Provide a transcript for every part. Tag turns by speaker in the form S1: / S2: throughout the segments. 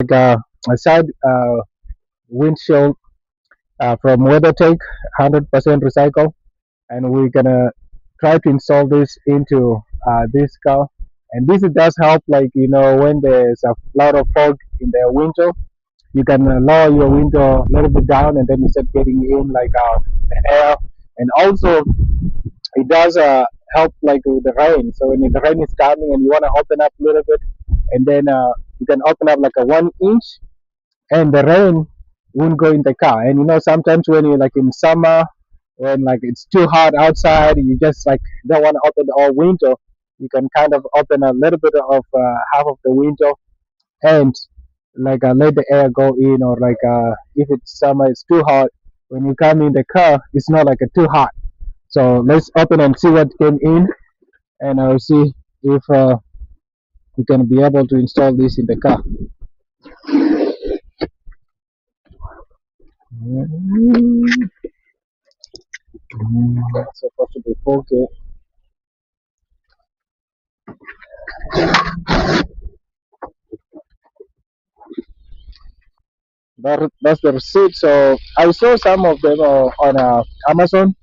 S1: like a side windshield from WeatherTech, 100% recycle, and we're gonna try to install this into this car. And this does help, like when there's a lot of fog in the window, you can lower your window a little bit down, and then you start getting in like the air. And also, it does help like with the rain. So when the rain is coming and you want to open up a little bit, and then you can open up like a 1 inch, and the rain won't go in the car. And sometimes when you're like in summer, when like it's too hot outside, you just like don't want to open the whole window. You can kind of open a little bit of half of the window, and like let the air go in, or like if it's summer, it's too hot. When you come in the car, it's not like too hot. So let's open and see what came in, and I'll see if we can be able to install this in the car. That's supposed to be okay. That's the receipt. So I saw some of them on Amazon,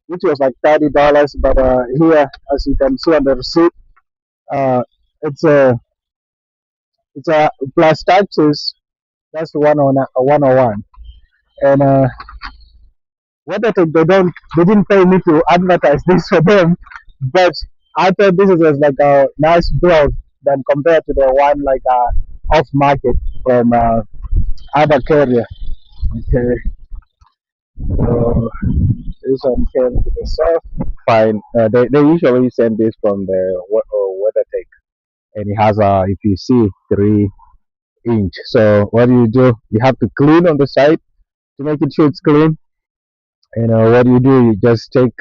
S1: which was like $30. But here, as you can see on the receipt, uh, it's a plus taxes. That's 101. And what I think they didn't pay me to advertise this for them, but I thought this was like a nice build than compared to the one like off market from other carrier. Okay, so this one came to the south. Fine. They usually send this from the WeatherTech, and it has if you see 3 inch. So what do? You have to clean on the side to make it sure it's clean. And what do? You just take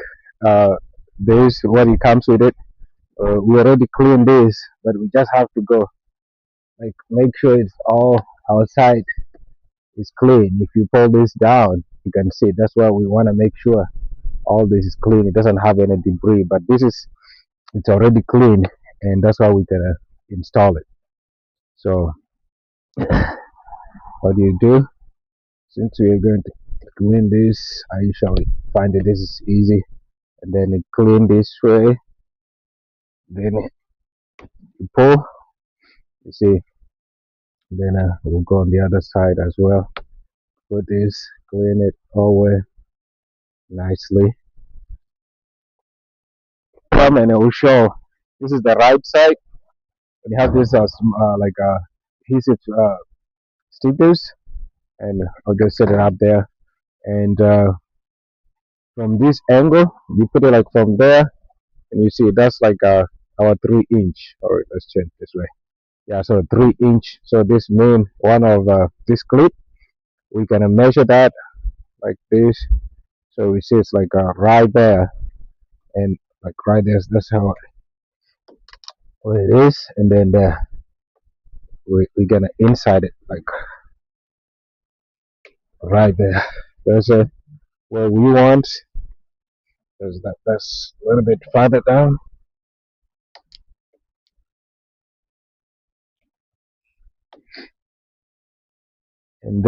S1: uh, this what it comes with it. We already cleaned this, but we just have to go like make sure it's all outside is clean. If you pull this down, you can see. That's why we want to make sure all this is clean. It doesn't have any debris, but it's already clean, and that's why we're gonna install it. So what do? Since we are going to clean this, I usually find that this is easy, and then you clean this way, then you pull. You see, then we'll go on the other side as well. Put this, clean it all the way nicely. Come and it will show. This is the right side. And you have this like adhesive stickers, and I'll just set it up there. And from this angle, you put it like from there, and you see that's like our 3 inch. All right, let's check this way. Yeah, so 3 inch. So this mean one of this clip, we can measure that like this. So we see it's like right there, and like right there. That's how what it is. And then we're gonna inside it like right there. That's where we want. That's a little bit farther down. And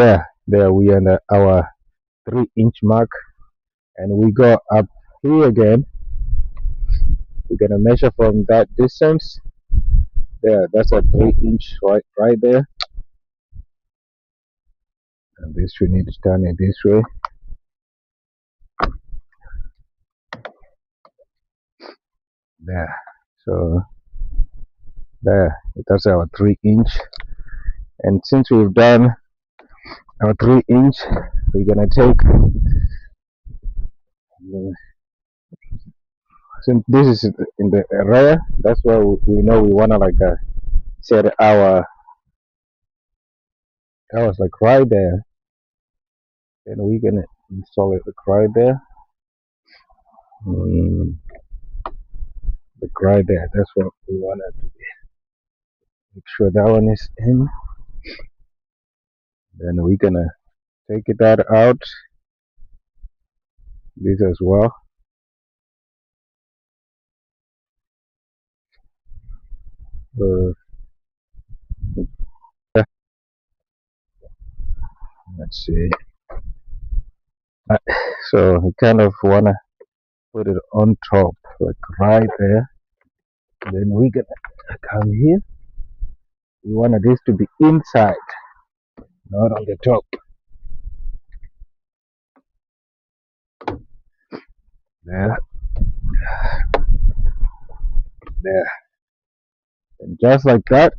S1: there we are at our 3 inch mark, and we go up here again. We're gonna measure from that distance. There, that's a 3 inch right there. And this we need to turn it this way. There. So there, that's our 3 inch. And since we've done our 3 inch, we're gonna take since this is in the rear, that's why we know we wanna like set our that was like right there. Then we're gonna install it like right there. Like right there. That's what we wanna do. Make sure that one is in. Then we're gonna take that out. This as well. Uh, Let's see. So you kind of wanna put it on top, like right there. Then we're gonna come here. We want this to be inside, not on the top. There, there. And just like that,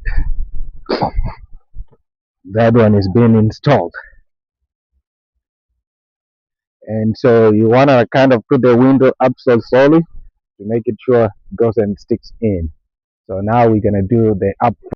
S1: that one is being installed. And so you wanna kind of put the window up so slowly to make it sure it goes and sticks in. So now we're gonna do the up